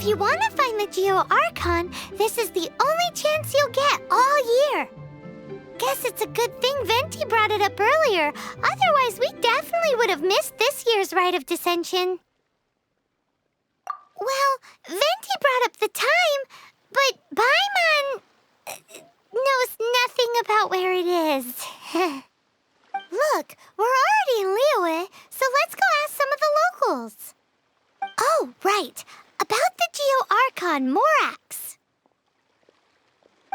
If you want to find the Geo-Archon, this is the only chance you'll get all year. Guess it's a good thing Venti brought it up earlier. Otherwise, we definitely would have missed this year's Rite of Dissension. Well, Venti brought up the time, but Paimon knows nothing about where it is. Look, we're already in Liyue, so let's go ask some of the locals. Oh, right. About the Geo-Archon Morax.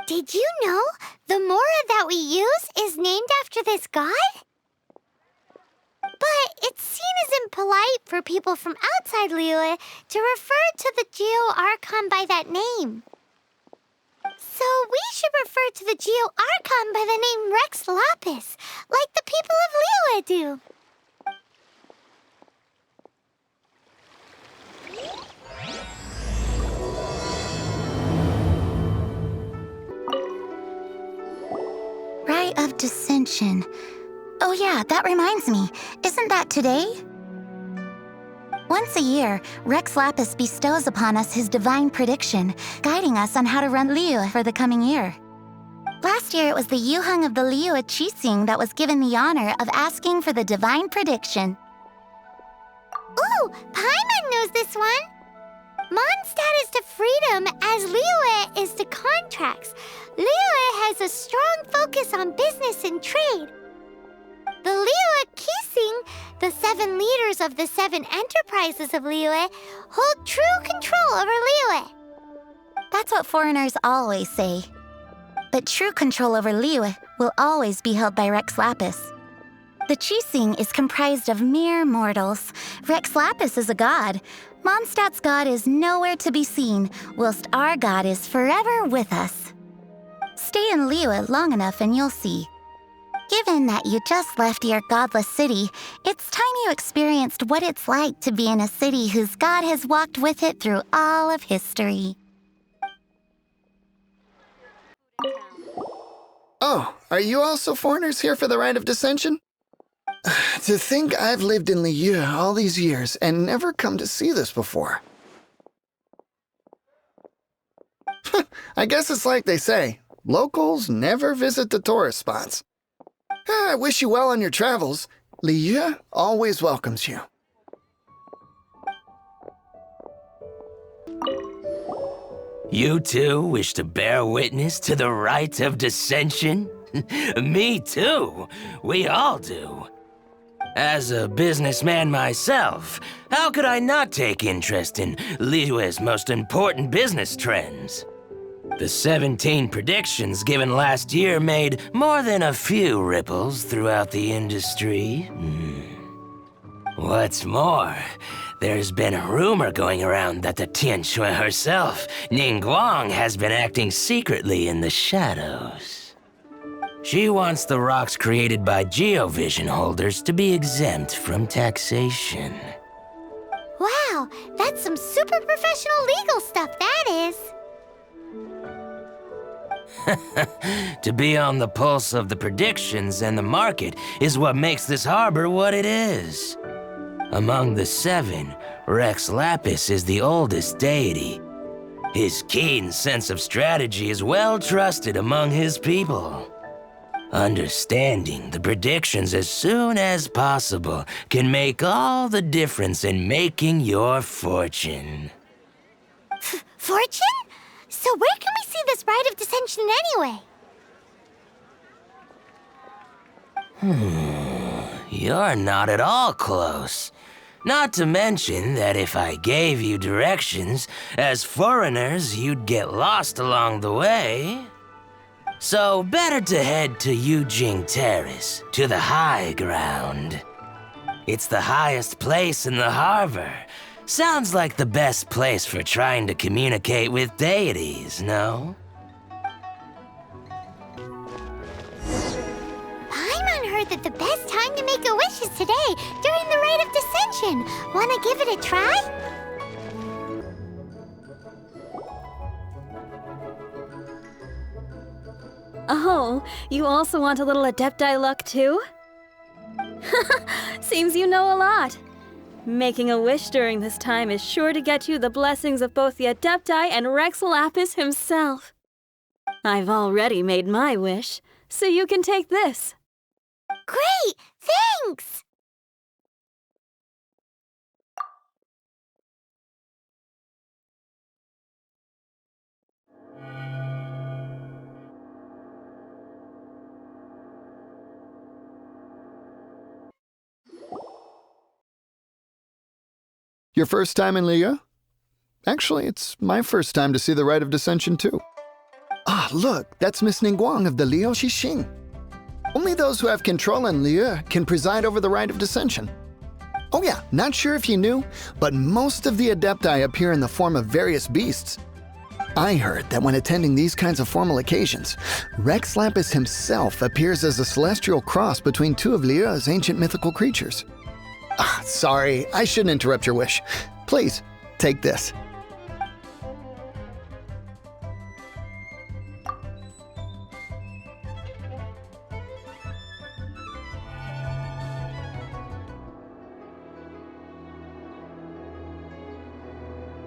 Did you know the Mora that we use is named after this god? But it's seen as impolite for people from outside Liyue to refer to the Geo-Archon by that name. So we should refer to the Geo-Archon by the name Rex Lapis, like the people of Liyue do. Rite of Dissension. Oh yeah, that reminds me. Isn't that today? Once a year, Rex Lapis bestows upon us his divine prediction, guiding us on how to run Liyue for the coming year. Last year, it was the Yuheng of the Liyue Qixing that was given the honor of asking for the divine prediction. Ooh, Paimon knows this one! Mondstadt is to freedom as Liyue is to contracts. Liyue has a strong focus on business and trade. The Liyue Qixing, the 7 leaders of the 7 enterprises of Liyue, hold true control over Liyue. That's what foreigners always say. But true control over Liyue will always be held by Rex Lapis. The Qixing is comprised of mere mortals. Rex Lapis is a god. Mondstadt's god is nowhere to be seen, whilst our god is forever with us. Stay in Liyue long enough and you'll see. Given that you just left your godless city, it's time you experienced what it's like to be in a city whose god has walked with it through all of history. Oh, are you also foreigners here for the Rite of Dissension? To think I've lived in Liyue all these years and never come to see this before. I guess it's like they say, locals never visit the tourist spots. I wish you well on your travels. Liyue always welcomes you. You too wish to bear witness to the Rite of Dissension? Me too. We all do. As a businessman myself, how could I not take interest in Liyue's most important business trends? The 17 predictions given last year made more than a few ripples throughout the industry. What's more, there's been a rumor going around that the Tianshui herself, Ningguang, has been acting secretly in the shadows. She wants the rocks created by Geovision holders to be exempt from taxation. Wow, that's some super professional legal stuff, that is. To be on the pulse of the predictions and the market is what makes this harbor what it is. Among the 7, Rex Lapis is the oldest deity. His keen sense of strategy is well trusted among his people. Understanding the predictions as soon as possible can make all the difference in making your fortune. Fortune? So where can we see this Rite of Dissension anyway? You're not at all close. Not to mention that if I gave you directions, as foreigners, you'd get lost along the way. So better to head to Yujing Terrace, to the high ground. It's the highest place in the harbor. Sounds like the best place for trying to communicate with deities, no? Paimon heard that the best time to make a wish is today, during the Rite of Dissension. Wanna give it a try? Oh, you also want a little Adepti luck too? Seems you know a lot. Making a wish during this time is sure to get you the blessings of both the Adepti and Rex Lapis himself. I've already made my wish, so you can take this. Great! Thanks! Your first time in Liyue? Actually, it's my first time to see the Rite of Descension, too. Ah, look, that's Miss Ningguang of the Liu Xixing. Only those who have control in Liyue can preside over the Rite of Descension. Oh yeah, not sure if you knew, but most of the Adepti appear in the form of various beasts. I heard that when attending these kinds of formal occasions, Rex Lapis himself appears as a celestial cross between two of Liyue's ancient mythical creatures. Ah, sorry, I shouldn't interrupt your wish. Please, take this.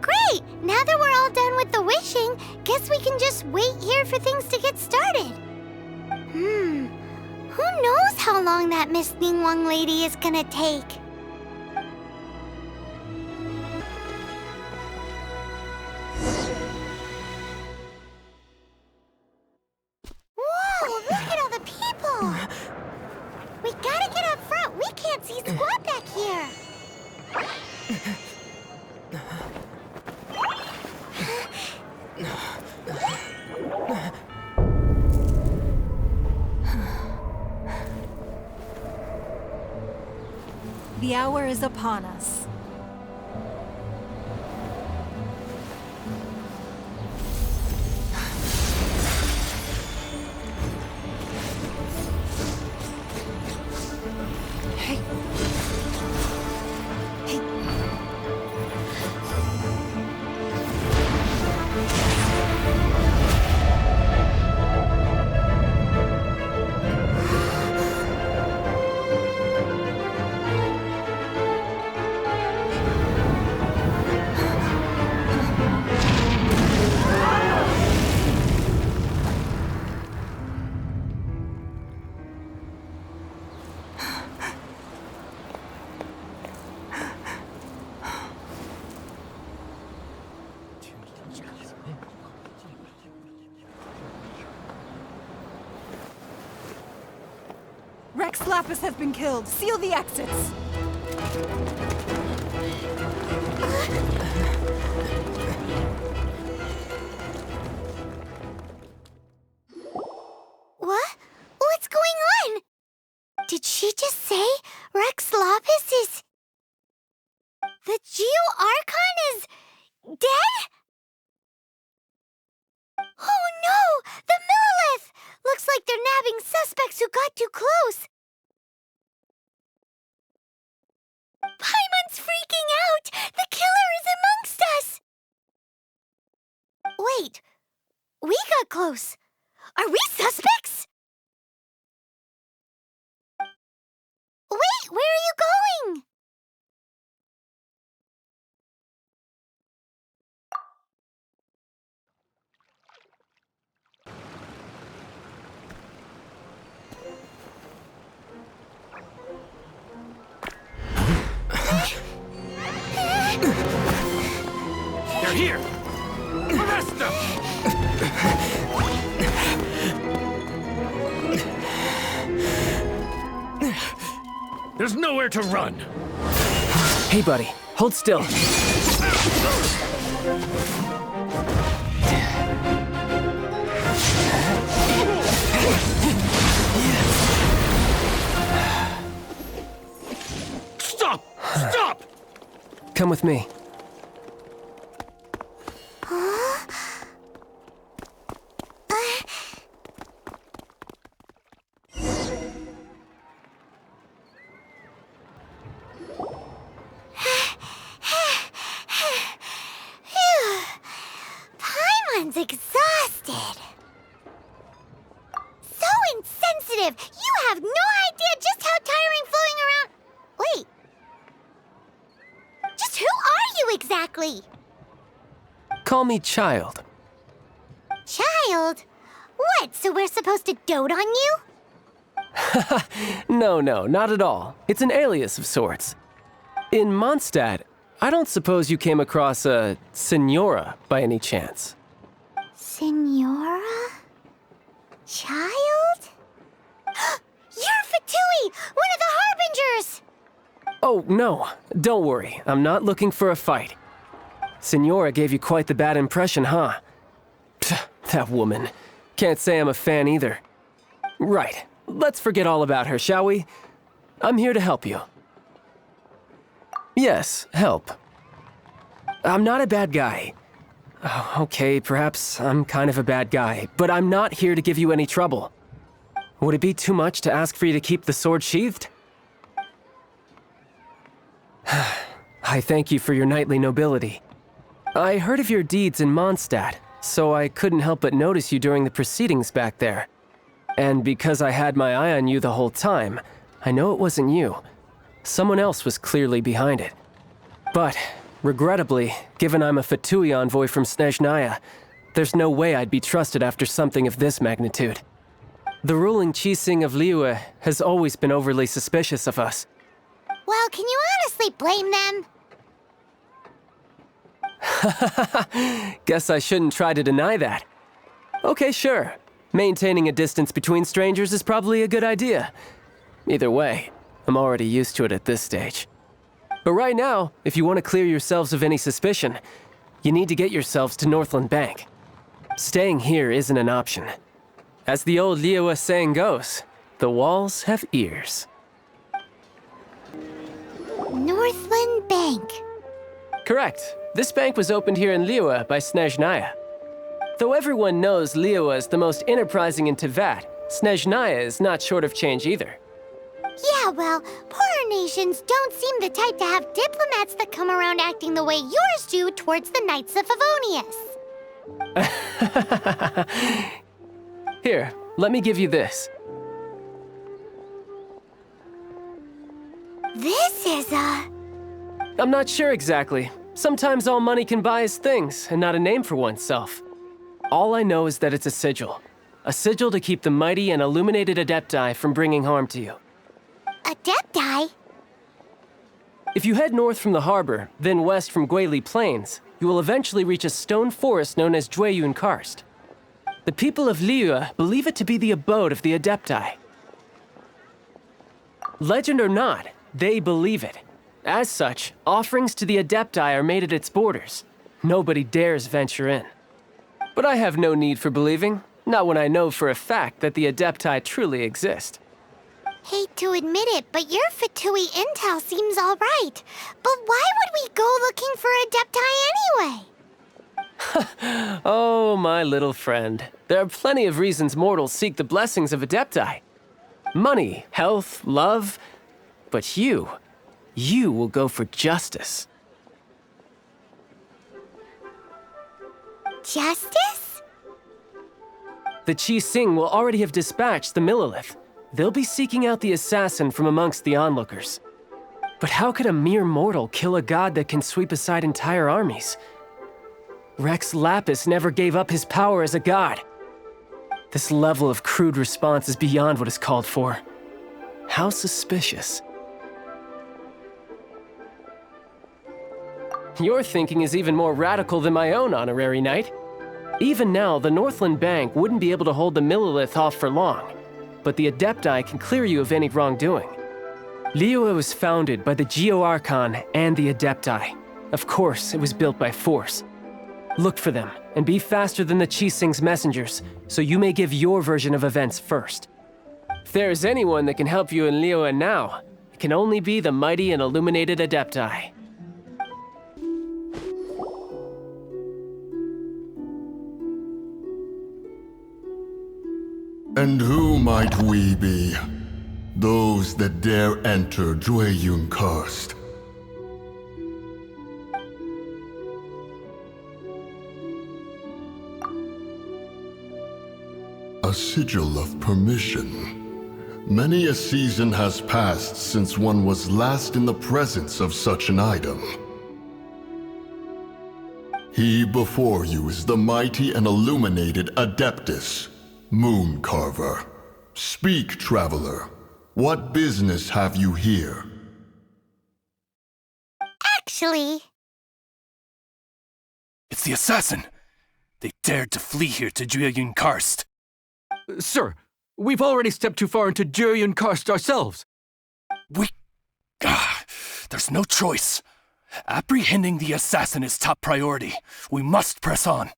Great! Now that we're all done with the wishing, guess we can just wait here for things to get started. Who knows how long that Miss Ningguang lady is gonna take? Whoa, look at all the people! We gotta get up front. We can't see squat back here. The hour is upon us. Rex Lapis has been killed. Seal the exits. What? What's going on? Did she just say Rex Lapis is... The Geo-Archon is... dead? Oh no! The Millilith! Looks like they're nabbing suspects who got too close. Paimon's freaking out! The killer is amongst us! Wait, we got close. Are we suspects? Wait, where are you going? They're here! Arrest them! There's nowhere to run! Hey, buddy, hold still. Stop! Stop! Come with me. Paimon's exhausted. So insensitive! You have no idea just how tiring floating around... Wait. exactly? Call me Child. Child? What, so we're supposed to dote on you? No, not at all. It's an alias of sorts. In Mondstadt, I don't suppose you came across a Senora by any chance. Senora? Child? You're Fatui, one of the Harbingers! Oh, no. Don't worry. I'm not looking for a fight. Senora gave you quite the bad impression, huh? Pfft, that woman. Can't say I'm a fan either. Right. Let's forget all about her, shall we? I'm here to help you. Yes, help. I'm not a bad guy. Oh, okay, perhaps I'm kind of a bad guy, but I'm not here to give you any trouble. Would it be too much to ask for you to keep the sword sheathed? I thank you for your knightly nobility. I heard of your deeds in Mondstadt, so I couldn't help but notice you during the proceedings back there. And because I had my eye on you the whole time, I know it wasn't you. Someone else was clearly behind it. But, regrettably, given I'm a Fatui envoy from Snezhnaya, there's no way I'd be trusted after something of this magnitude. The ruling Qixing of Liyue has always been overly suspicious of us. Well, can you honestly blame them? Guess I shouldn't try to deny that. Okay, sure. Maintaining a distance between strangers is probably a good idea. Either way, I'm already used to it at this stage. But right now, if you want to clear yourselves of any suspicion, you need to get yourselves to Northland Bank. Staying here isn't an option. As the old Liyue saying goes, the walls have ears. Northland Bank. Correct. This bank was opened here in Liyue by Snezhnaya. Though everyone knows Liyue is the most enterprising in Teyvat, Snezhnaya is not short of change either. Yeah, well, poorer nations don't seem the type to have diplomats that come around acting the way yours do towards the Knights of Favonius. Here, let me give you this. This is I'm not sure exactly. Sometimes all money can buy is things, and not a name for oneself. All I know is that it's a sigil. A sigil to keep the mighty and illuminated Adepti from bringing harm to you. Adepti? If you head north from the harbor, then west from Guili Plains, you will eventually reach a stone forest known as Jueyun Karst. The people of Liyue believe it to be the abode of the Adepti. Legend or not, they believe it. As such, offerings to the Adepti are made at its borders. Nobody dares venture in. But I have no need for believing, not when I know for a fact that the Adepti truly exist. Hate to admit it, but your Fatui intel seems all right. But why would we go looking for Adepti anyway? Oh, my little friend. There are plenty of reasons mortals seek the blessings of Adepti. Money, health, love. But you will go for justice. Justice? The Qixing will already have dispatched the Millelith. They'll be seeking out the assassin from amongst the onlookers. But how could a mere mortal kill a god that can sweep aside entire armies? Rex Lapis never gave up his power as a god. This level of crude response is beyond what is called for. How suspicious. Your thinking is even more radical than my own, Honorary Knight. Even now, the Northland Bank wouldn't be able to hold the Millelith off for long, but the Adepti can clear you of any wrongdoing. Liyue was founded by the Geo-Archon and the Adepti. Of course, it was built by force. Look for them, and be faster than the Qixing's messengers, so you may give your version of events first. If there is anyone that can help you in Liyue now, it can only be the mighty and illuminated Adepti. And who might we be? Those that dare enter Jueyun Karst. A sigil of permission. Many a season has passed since one was last in the presence of such an item. He before you is the mighty and illuminated Adeptus, Moon Carver. Speak, traveler. What business have you here? Actually, It's the assassin! They dared to flee here to Jueyun Karst. Sir, we've already stepped too far into Jueyun Karst ourselves. There's no choice. Apprehending the assassin is top priority. We must press on.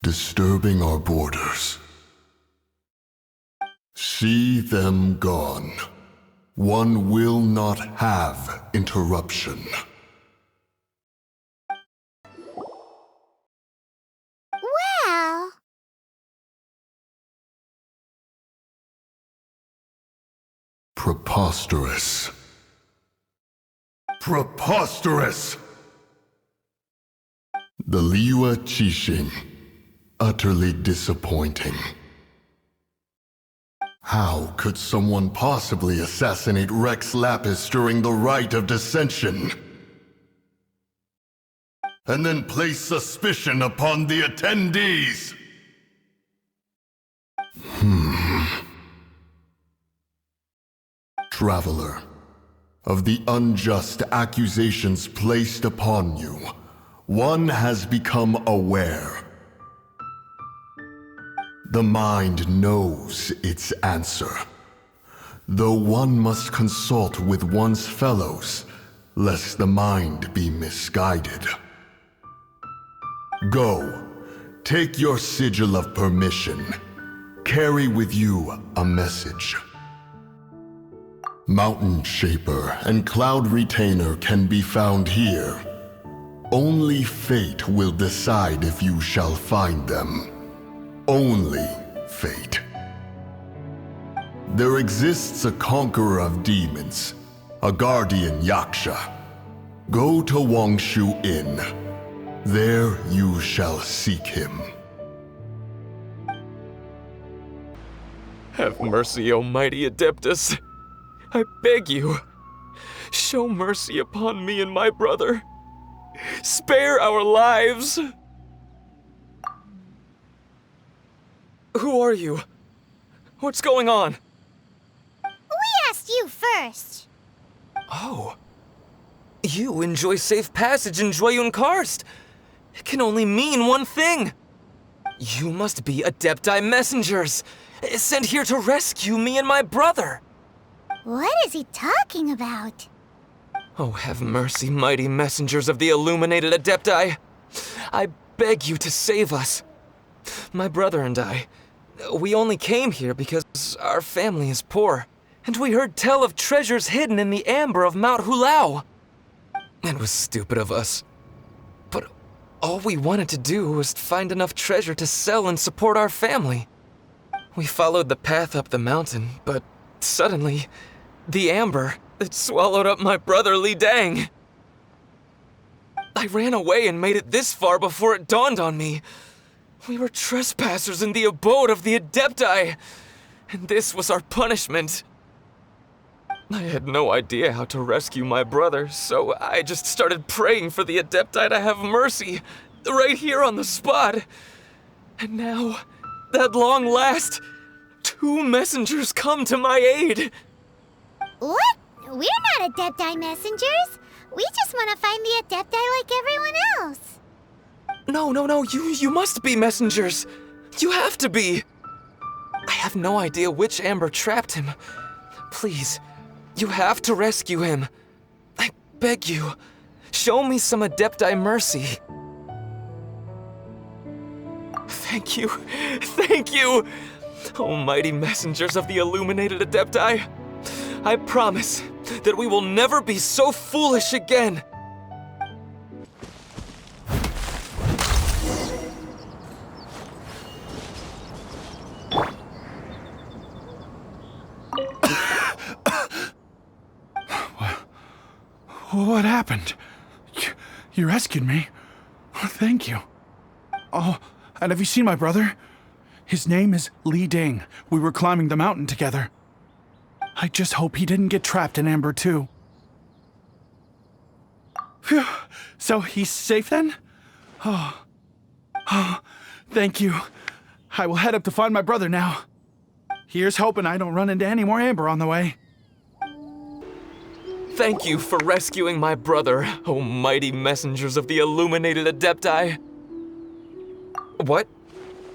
Disturbing our borders. See them gone. One will not have interruption. well, Preposterous. Preposterous! The Liyue Qixing. Utterly disappointing. How could someone possibly assassinate Rex Lapis during the Rite of Dissension? And then place suspicion upon the attendees? Traveler, of the unjust accusations placed upon you, one has become aware. The mind knows its answer, though one must consult with one's fellows, lest the mind be misguided. Go, take your sigil of permission. Carry with you a message. Mountain Shaper and Cloud Retainer can be found here. Only fate will decide if you shall find them. Only fate. There exists a conqueror of demons, a guardian Yaksha. Go to Wangshu Inn. There you shall seek him. Have mercy, O mighty Adeptus. I beg you, show mercy upon me and my brother. Spare our lives. Who are you? What's going on? we asked you first. Oh. You enjoy safe passage in Jueyun Karst. It can only mean one thing. You must be Adepti messengers, sent here to rescue me and my brother. What is he talking about? Oh, have mercy, mighty messengers of the illuminated Adepti. I beg you to save us. My brother and I, we only came here because our family is poor, and we heard tell of treasures hidden in the amber of Mount Hulao. It was stupid of us. But all we wanted to do was find enough treasure to sell and support our family. We followed the path up the mountain, but suddenly, the amber, it swallowed up my brother Li Dang. I ran away and made it this far before it dawned on me. We were trespassers in the abode of the Adepti, and this was our punishment. I had no idea how to rescue my brother, so I just started praying for the Adepti to have mercy, right here on the spot. And now, at long last, 2 messengers come to my aid. What? We're not Adepti messengers. We just want to find the Adepti like everyone else. No, you must be messengers. You have to be. I have no idea which amber trapped him. Please, you have to rescue him. I beg you, show me some Adepti mercy. Thank you. Oh, mighty messengers of the illuminated Adepti. I promise that we will never be so foolish again. What happened? You rescued me. Thank you. Oh, and have you seen my brother? His name is Li Ding. We were climbing the mountain together. I just hope he didn't get trapped in Amber too. Phew. So he's safe then? Thank you. I will head up to find my brother now. Here's hoping I don't run into any more amber on the way. Thank you for rescuing my brother, O mighty messengers of the illuminated Adepti. What?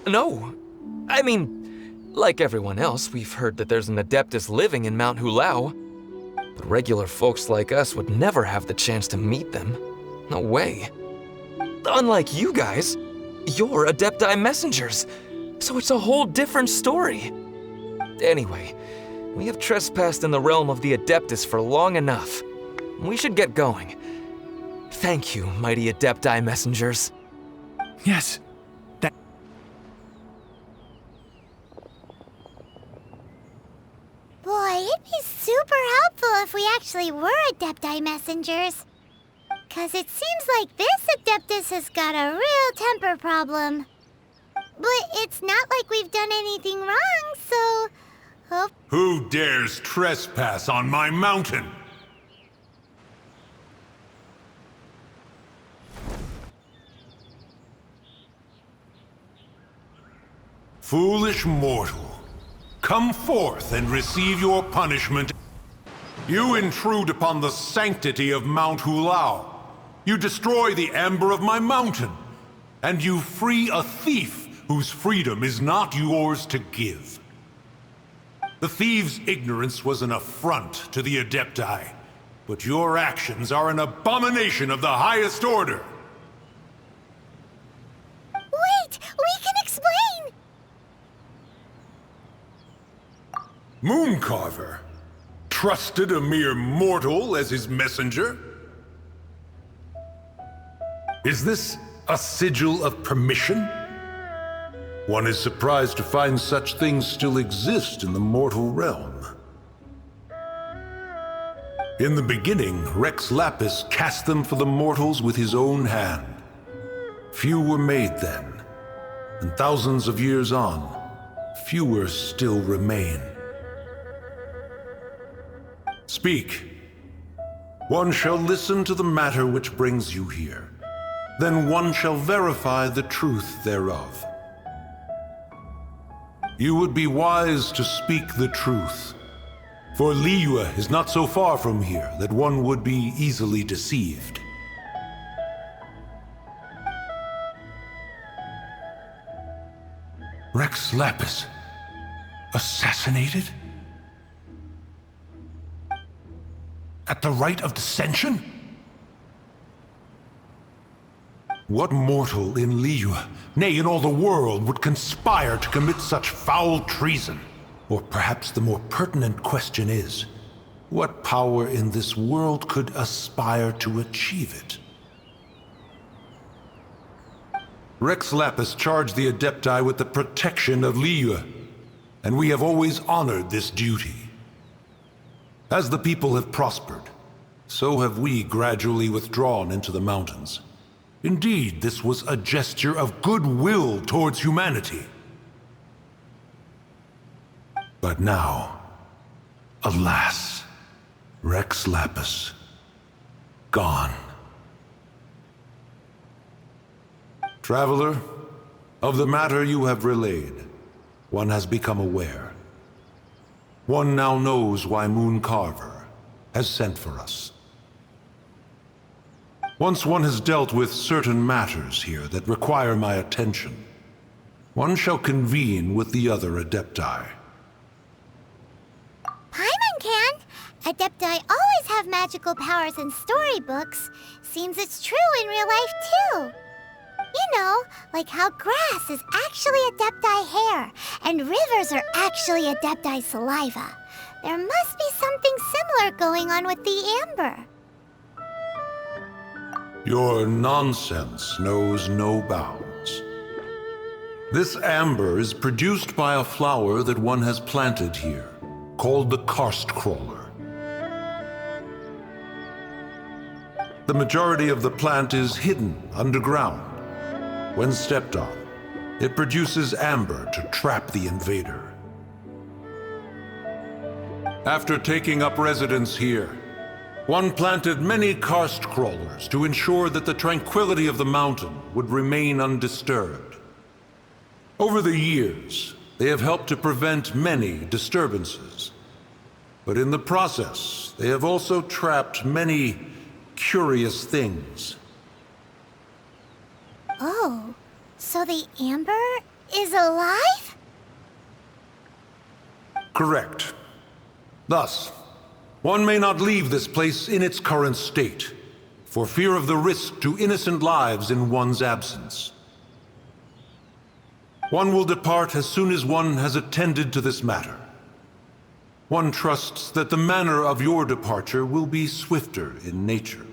No. I mean, like everyone else, we've heard that there's an Adeptus living in Mount Hulao. But regular folks like us would never have the chance to meet them. No way. Unlike you guys, you're Adepti messengers, so it's a whole different story. Anyway, we have trespassed in the realm of the Adeptus for long enough. We should get going. Thank you, mighty Adepti messengers. Yes. Boy, it'd be super helpful if we actually were Adepti messengers. 'Cause it seems like this Adeptus has got a real temper problem. But it's not like we've done anything wrong, so... Oh. Who dares trespass on my mountain? Foolish mortal, come forth and receive your punishment. You intrude upon the sanctity of Mount Hulao. You destroy the amber of my mountain. And you free a thief whose freedom is not yours to give. The thief's ignorance was an affront to the Adepti, but your actions are an abomination of the highest order. Wait! We can explain! Mooncarver trusted a mere mortal as his messenger? Is this a sigil of permission? One is surprised to find such things still exist in the mortal realm. In the beginning, Rex Lapis cast them for the mortals with his own hand. Few were made then, and thousands of years on, fewer still remain. Speak. One shall listen to the matter which brings you here. Then one shall verify the truth thereof. You would be wise to speak the truth, for Liyue is not so far from here that one would be easily deceived. Rex Lapis, assassinated? At the rite of dissension? What mortal in Liyue, nay, in all the world, would conspire to commit such foul treason? Or perhaps the more pertinent question is, what power in this world could aspire to achieve it? Rex Lapis charged the Adepti with the protection of Liyue, and we have always honored this duty. As the people have prospered, so have we gradually withdrawn into the mountains. Indeed, this was a gesture of goodwill towards humanity. But now, alas, Rex Lapis, gone. Traveler, of the matter you have relayed, one has become aware. One now knows why Mooncarver has sent for us. Once one has dealt with certain matters here that require my attention, one shall convene with the other Adepti. Paimon can! Adepti always have magical powers in storybooks. Seems it's true in real life, too. You know, like how grass is actually Adepti hair, and rivers are actually Adepti saliva. There must be something similar going on with the amber. Your nonsense knows no bounds. This amber is produced by a flower that one has planted here, called the karst crawler. The majority of the plant is hidden underground. When stepped on, it produces amber to trap the invader. After taking up residence here, One planted many karst crawlers to ensure that the tranquility of the mountain would remain undisturbed. Over the years, they have helped to prevent many disturbances. But in the process, they have also trapped many curious things. Oh, so the amber is alive? Correct. Thus, one may not leave this place in its current state, for fear of the risk to innocent lives in one's absence. One will depart as soon as one has attended to this matter. One trusts that the manner of your departure will be swifter in nature.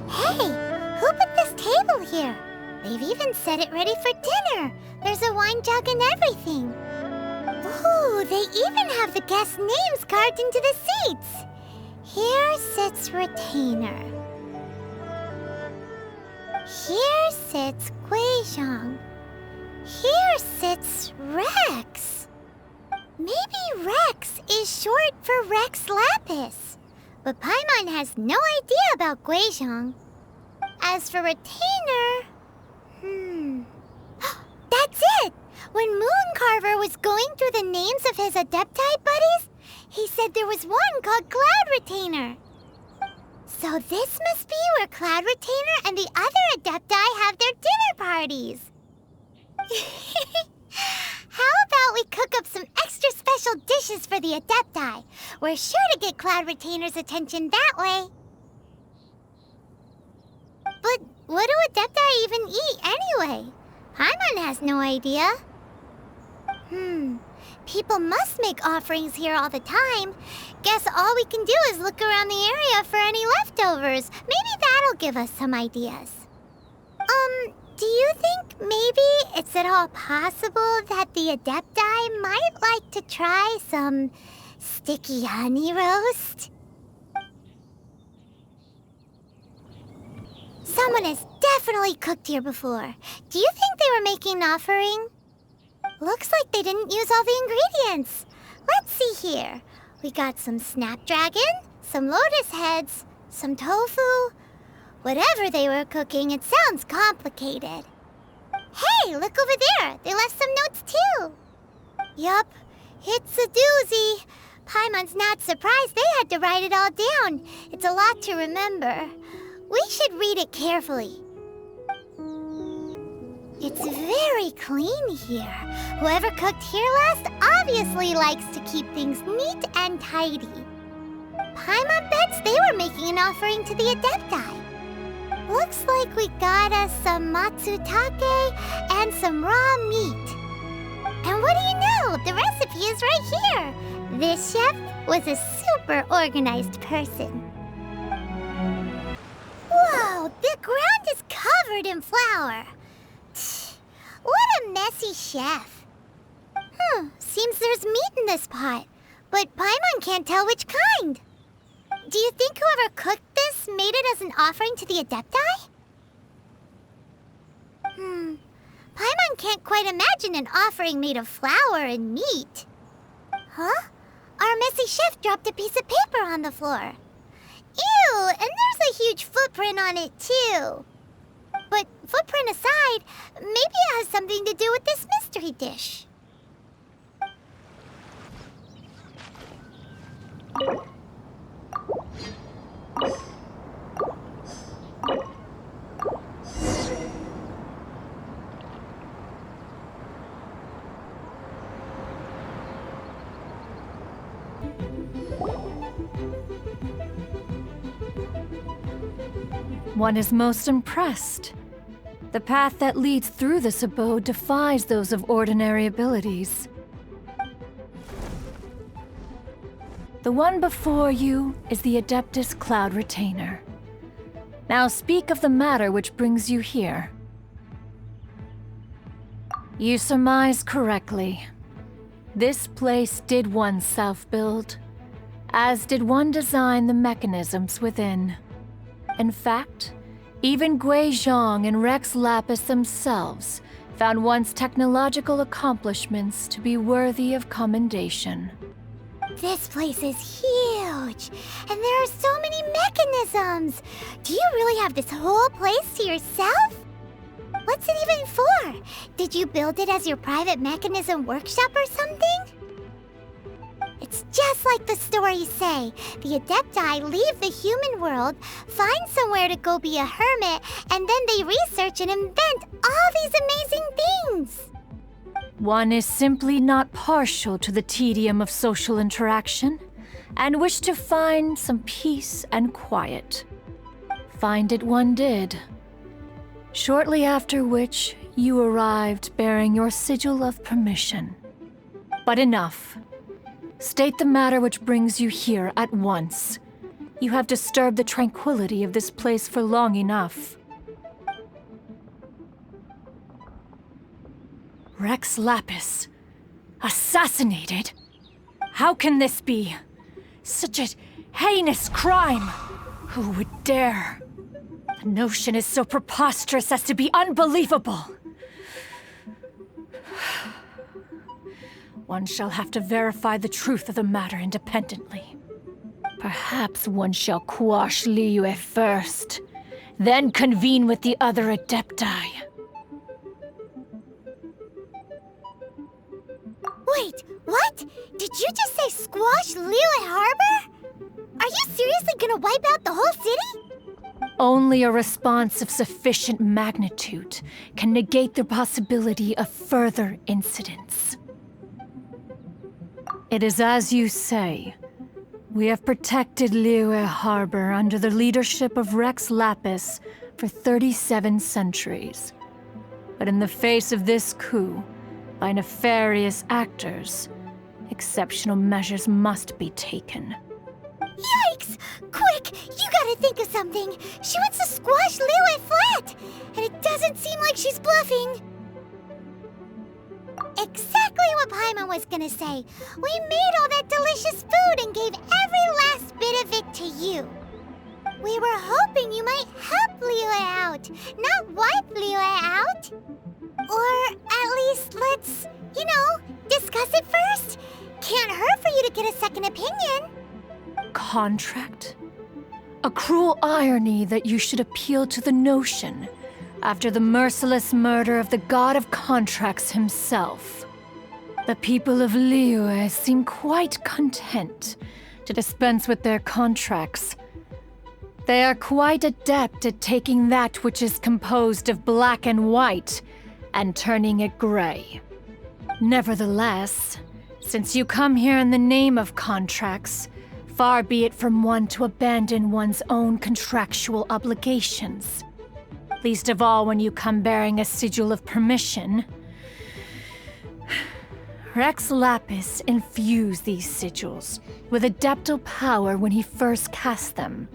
Hey, who put this table here? They've even set it ready for dinner. There's a wine jug and everything. Ooh, they even have the guests' names carved into the seats. Here sits Retainer. Here sits Guizhong. Here sits Rex. Maybe Rex is short for Rex Lapis. But Paimon has no idea about Guizhong. As for Retainer... That's it! When Mooncarver was going through the names of his Adepti buddies, he said there was one called Cloud Retainer. So this must be where Cloud Retainer and the other Adepti have their dinner parties. How about we cook up some extra special dishes for the Adepti? We're sure to get Cloud Retainer's attention that way. But what do Adepti even eat anyway? Paimon has no idea. People must make offerings here all the time. Guess all we can do is look around the area for any leftovers. Maybe that'll give us some ideas. Do you think maybe it's at all possible that the Adepti might like to try some sticky honey roast? Someone has definitely cooked here before. Do you think they were making an offering? Looks like they didn't use all the ingredients. Let's see here. We got some snapdragon, some lotus heads, some tofu. Whatever they were cooking, it sounds complicated. Hey, look over there. They left some notes too. Yup, it's a doozy. Paimon's not surprised they had to write it all down. It's a lot to remember. We should read it carefully. It's very clean here. Whoever cooked here last obviously likes to keep things neat and tidy. Paimon bets they were making an offering to the Adepti. Looks like we got us some matsutake and some raw meat. And what do you know? The recipe is right here. This chef was a super organized person. Whoa, the ground is covered in flour. What a messy chef. Seems there's meat in this pot, but Paimon can't tell which kind. Do you think whoever cooked this made it as an offering to the Adepti? Paimon can't quite imagine an offering made of flour and meat. Huh? Our messy chef dropped a piece of paper on the floor. Ew, and there's a huge footprint on it too. But footprint aside, maybe it has something to do with this mystery dish. One is most impressed. The path that leads through this abode defies those of ordinary abilities. The one before you is the Adeptus Cloud Retainer. Now speak of the matter which brings you here. You surmise correctly. This place did one self-build, as did one design the mechanisms within. In fact, even Guizhong and Rex Lapis themselves found one's technological accomplishments to be worthy of commendation. This place is huge, and there are so many mechanisms. Do you really have this whole place to yourself? What's it even for? Did you build it as your private mechanism workshop or something? It's just like the stories say. The Adepti leave the human world, find somewhere to go be a hermit, and then they research and invent all these amazing things. One is simply not partial to the tedium of social interaction, and wished to find some peace and quiet. Find it one did. Shortly after which, you arrived bearing your sigil of permission. But enough. State the matter which brings you here at once. You have disturbed the tranquility of this place for long enough. Rex Lapis, assassinated? How can this be? Such a heinous crime! Who would dare? The notion is so preposterous as to be unbelievable. One shall have to verify the truth of the matter independently. Perhaps one shall quash Liyue first, then convene with the other Adepti. Wait, what? Did you just say squash Liyue Harbor? Are you seriously gonna wipe out the whole city? Only a response of sufficient magnitude can negate the possibility of further incidents. It is as you say. We have protected Liyue Harbor under the leadership of Rex Lapis for 37 centuries. But in the face of this coup, by nefarious actors, exceptional measures must be taken. Yikes! Quick, you gotta think of something. She wants to squash Liyue flat, and it doesn't seem like she's bluffing. Exactly what Paimon was gonna say. We made all that delicious food and gave every last bit of it to you. We were hoping you might help Liyue out, not wipe Liyue out. Or at least let's, discuss it first. Can't hurt for you to get a second opinion. Contract? A cruel irony that you should appeal to the notion after the merciless murder of the god of contracts himself. The people of Liyue seem quite content to dispense with their contracts. They are quite adept at taking that which is composed of black and white and turning it gray. Nevertheless, since you come here in the name of contracts, far be it from one to abandon one's own contractual obligations. Least of all when you come bearing a sigil of permission. Rex Lapis infused these sigils with adeptal power when he first cast them.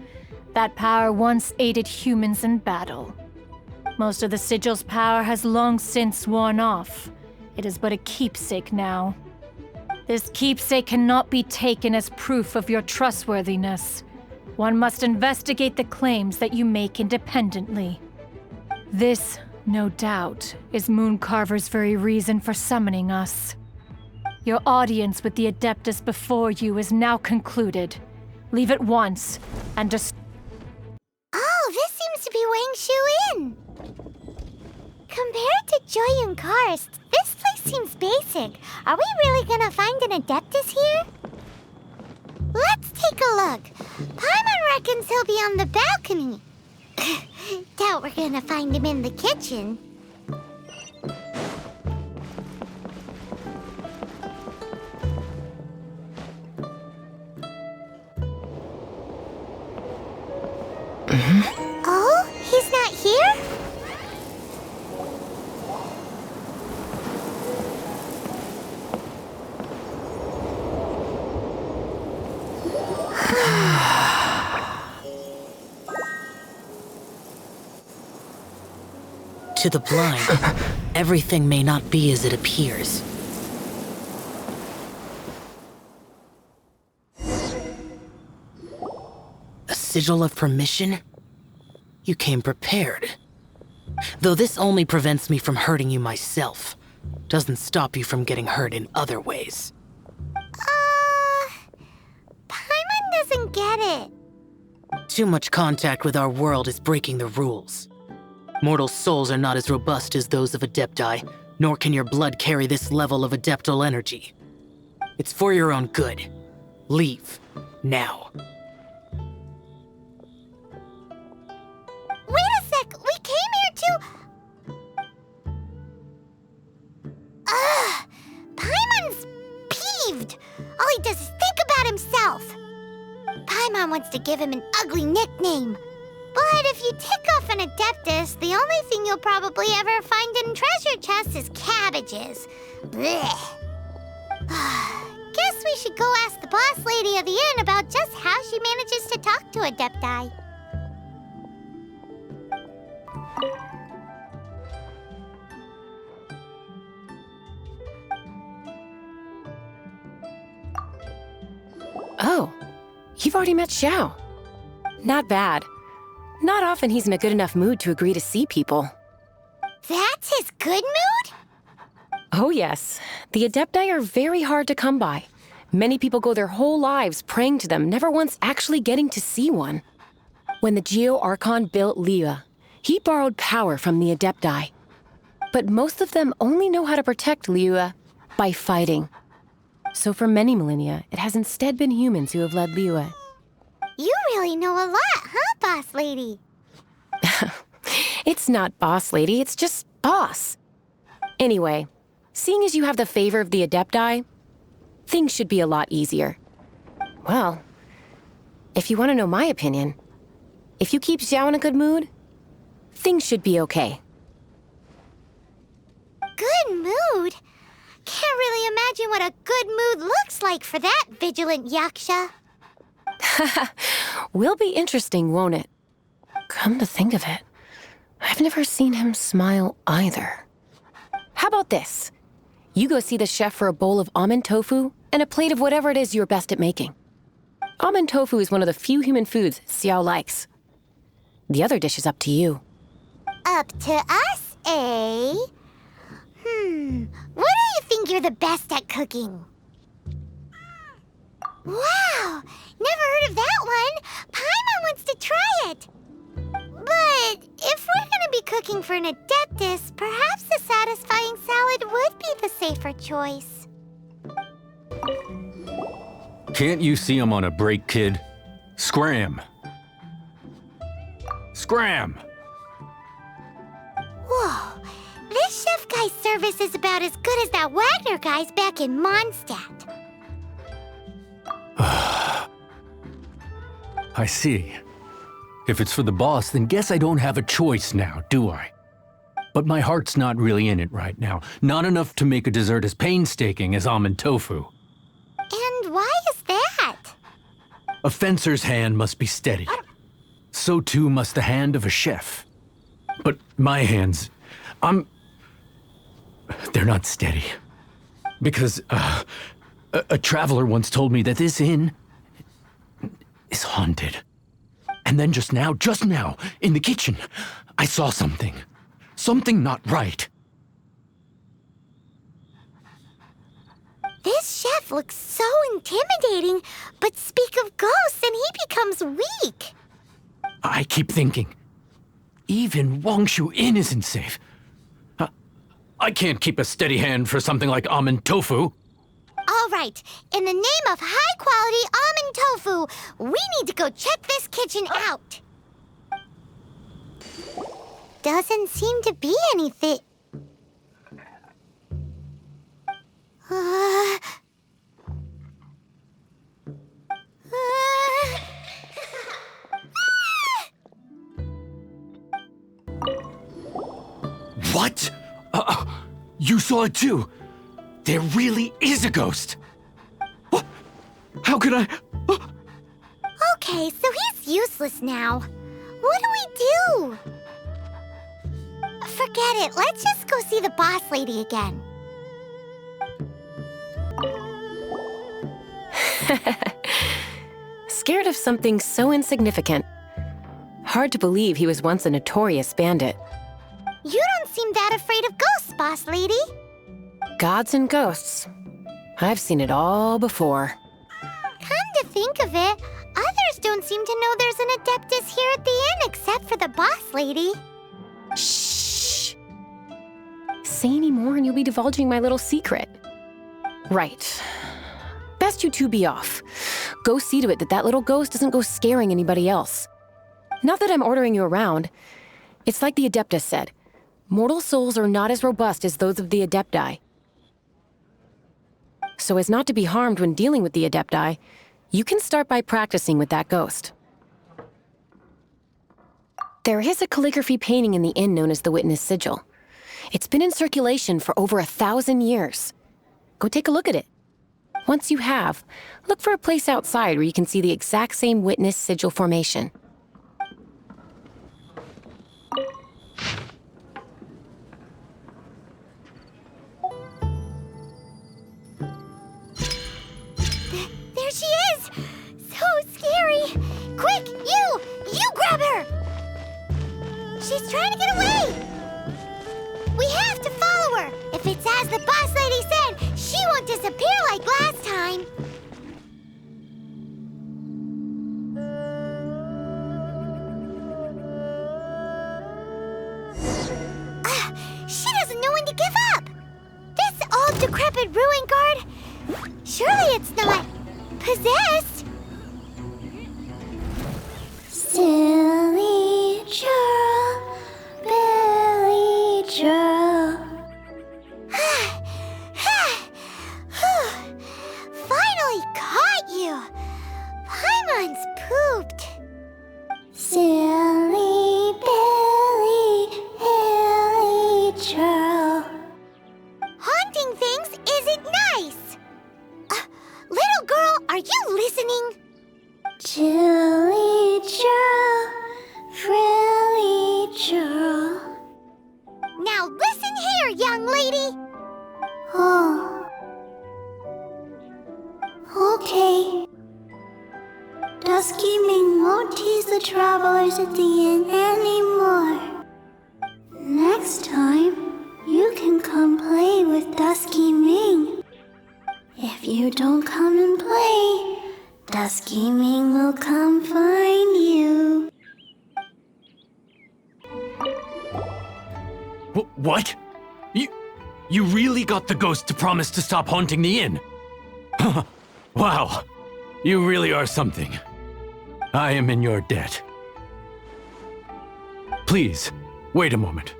That power once aided humans in battle. Most of the sigil's power has long since worn off. It is but a keepsake now. This keepsake cannot be taken as proof of your trustworthiness. One must investigate the claims that you make independently. This, no doubt, is Mooncarver's very reason for summoning us. Your audience with the Adeptus before you is now concluded. Leave at once, and Oh, this seems to be Wang Shu in. Compared to Joyun Karst, this place seems basic. Are we really gonna find an Adeptus here? Let's take a look. Paimon reckons he'll be on the balcony. Doubt we're gonna find him in the kitchen. Oh, he's not here? To the blind, everything may not be as it appears. A sigil of permission? You came prepared. Though this only prevents me from hurting you myself, doesn't stop you from getting hurt in other ways. Too much contact with our world is breaking the rules. Mortal souls are not as robust as those of Adepti, nor can your blood carry this level of adeptal energy. It's for your own good. Leave. Now. Wait a sec! We came here to... Ugh! Paimon's peeved! All he does is think about himself! Paimon wants to give him an ugly nickname. But if you tick off an Adeptus, the only thing you'll probably ever find in treasure chests is cabbages. Blech. Guess we should go ask the boss lady of the inn about just how she manages to talk to Adepti. Oh, you've already met Xiao. Not bad. Not often he's in a good enough mood to agree to see people. That's his good mood? Oh yes, the Adepti are very hard to come by. Many people go their whole lives praying to them, never once actually getting to see one. When the Geo Archon built Liyue, he borrowed power from the Adepti. But most of them only know how to protect Liyue by fighting. So for many millennia, it has instead been humans who have led Liyue. You really know a lot, huh, boss lady? It's not boss lady, it's just boss. Anyway, seeing as you have the favor of the Adepti, things should be a lot easier. Well, if you want to know my opinion, if you keep Xiao in a good mood, things should be okay. Good mood? Can't really imagine what a good mood looks like for that vigilant yaksha. Will be interesting, won't it? Come to think of it, I've never seen him smile either. How about this? You go see the chef for a bowl of almond tofu and a plate of whatever it is you're best at making. Almond tofu is one of the few human foods Xiao likes. The other dish is up to you. Up to us, eh? What do you think you're the best at cooking? Wow! Never heard of that one! Paimon wants to try it! But if we're gonna be cooking for an Adeptus, perhaps a satisfying salad would be the safer choice. Can't you see I'm on a break, kid? Scram! Scram! Whoa! This chef guy's service is about as good as that Wagner guy's back in Mondstadt. I see. If it's for the boss, then guess I don't have a choice now, do I? But my heart's not really in it right now. Not enough to make a dessert as painstaking as almond tofu. And why is that? A fencer's hand must be steady. So too must the hand of a chef. But my hands, they're not steady. Because a traveler once told me that this inn is haunted. And then just now, in the kitchen, I saw something. Something not right. This chef looks so intimidating, but speak of ghosts and he becomes weak. I keep thinking, even Wangshu Inn isn't safe. I can't keep a steady hand for something like almond tofu. All right, in the name of high-quality almond tofu, we need to go check this kitchen out. Doesn't seem to be anything. What? You saw it too? There really is a ghost. What? How could I? Okay, so he's useless now. What do we do? Forget it. Let's just go see the boss lady again. Scared of something so insignificant. Hard to believe he was once a notorious bandit. You don't seem that afraid of ghosts, boss lady. Gods and ghosts. I've seen it all before. Come to think of it, Others don't seem to know there's an Adeptus here at the inn except for the boss lady. Shh! Say any more and you'll be divulging my little secret. Right. Best you two be off. Go see to it that that little ghost doesn't go scaring anybody else. Not that I'm ordering you around. It's like the Adeptus said. Mortal souls are not as robust as those of the Adepti. So as not to be harmed when dealing with the Adepti, you can start by practicing with that ghost. There is a calligraphy painting in the inn known as the Witness Sigil. It's been in circulation for over 1,000 years. Go take a look at it. Once you have, look for a place outside where you can see the exact same Witness Sigil formation. There she is! So scary! Quick, you grab her! She's trying to get away! We have to follow her! If it's as the boss lady said, she won't disappear like last time! She doesn't know when to give up! This old decrepit ruin guard... Surely it's not... possessed? Silly churl, Billy churl. Finally caught you! Paimon's pooped. Silly Billy, hilly churl. Haunting things isn't nice. Little girl, are you listening? Chilly churl, frilly churl. Now listen here, young lady. Oh. Okay. Dusky Ming won't tease the travelers at the inn anymore. Next time, you can come play with Dusky Ming. If you don't come and play, Dusky Ming will come find you. What? You really got the ghost to promise to stop haunting the inn? Wow, you really are something. I am in your debt. Please, wait a moment.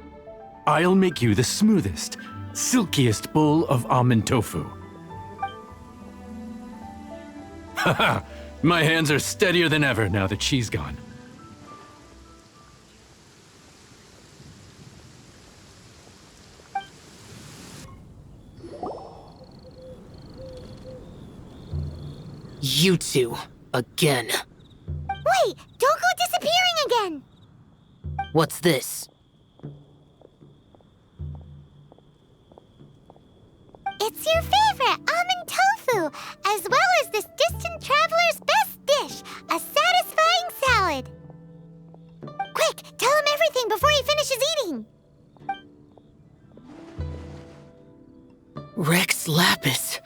I'll make you the smoothest, silkiest bowl of almond tofu. Haha, my hands are steadier than ever now that she's gone. You two, again. Wait, don't go disappearing again! What's this? It's your favorite almond tofu, as well as this distant traveler's best dish, a satisfying salad. Quick, tell him everything before he finishes eating. Rex Lapis.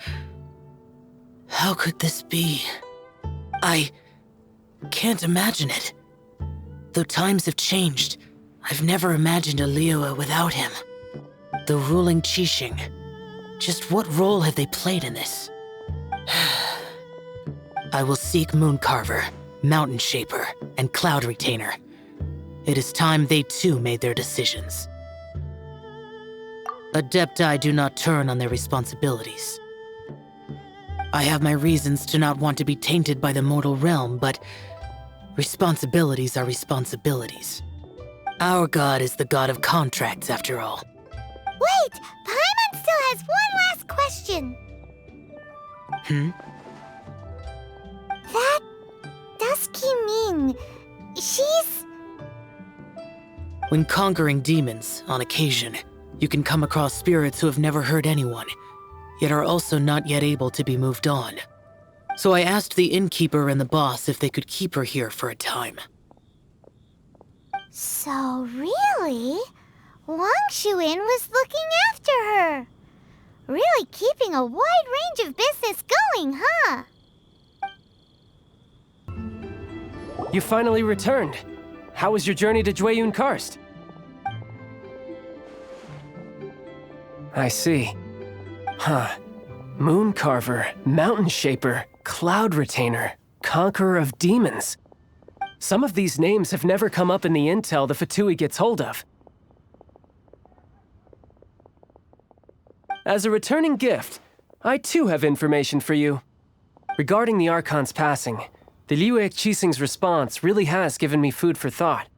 How could this be? I can't imagine it. Though times have changed, I've never imagined a Liyue without him. The ruling Qixing. Just what role have they played in this? I will seek Mooncarver, Mountain Shaper, and Cloud Retainer. It is time they too made their decisions. Adepti do not turn on their responsibilities. I have my reasons to not want to be tainted by the mortal realm, but responsibilities are responsibilities. Our god is the god of contracts, after all. Wait! Paimon still has one last question. That Dusky Ming, she's... When conquering demons, on occasion, you can come across spirits who have never hurt anyone, yet are also not yet able to be moved on. So I asked the innkeeper and the boss if they could keep her here for a time. So really, Wangshu Inn was looking after her. Really keeping a wide range of business going, huh? you finally returned. How was your journey to Jueyun Karst? I see. Huh. Moon Carver, Mountain Shaper, Cloud Retainer, Conqueror of Demons. Some of these names have never come up in the intel the Fatui gets hold of. As a returning gift, I too have information for you. Regarding the Archon's passing, the Liyue Qixing's response really has given me food for thought.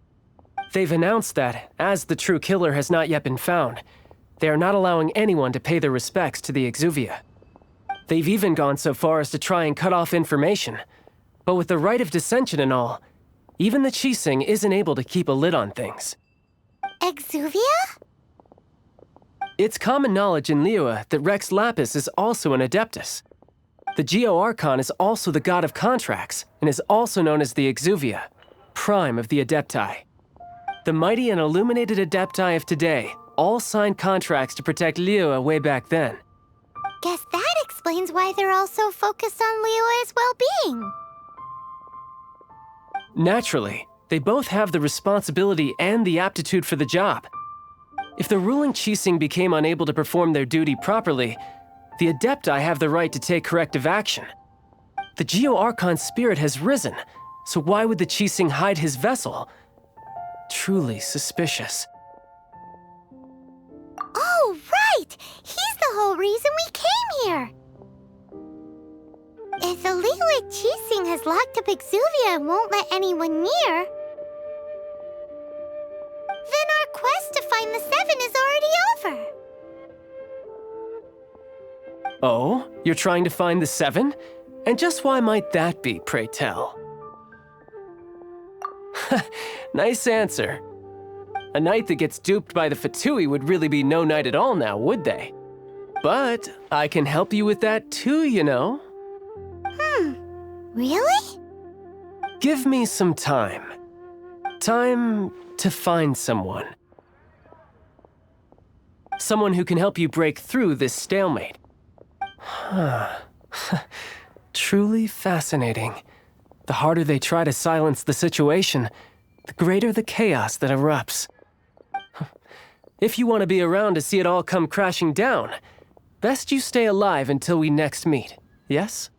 They've announced that, as the true killer has not yet been found, they are not allowing anyone to pay their respects to the Exuvia. They've even gone so far as to try and cut off information. But with the right of dissension and all, even the Qixing isn't able to keep a lid on things. Exuvia? It's common knowledge in Liyue that Rex Lapis is also an Adeptus. The Geo-Archon is also the god of contracts, and is also known as the Exuvia, prime of the Adepti. The mighty and illuminated Adepti of today all signed contracts to protect Liyue way back then. Guess that explains why they're all so focused on Liyue's well-being. Naturally, they both have the responsibility and the aptitude for the job. If the ruling Qixing became unable to perform their duty properly, the Adepti have the right to take corrective action. The Geo-Archon's spirit has risen, so why would the Qixing hide his vessel? Truly suspicious. Oh, right! He's the whole reason we came here! If the Liyue Qixing has locked up Exuvia and won't let anyone near, then our quest to find the Seven is already over. Oh, you're trying to find the Seven? And just why might that be, pray tell? Nice answer. A knight that gets duped by the Fatui would really be no knight at all now, would they? But I can help you with that too, you know. Really? Give me some time. Time to find someone. Someone who can help you break through this stalemate. Truly fascinating. The harder they try to silence the situation, the greater the chaos that erupts. If you want to be around to see it all come crashing down, best you stay alive until we next meet, yes?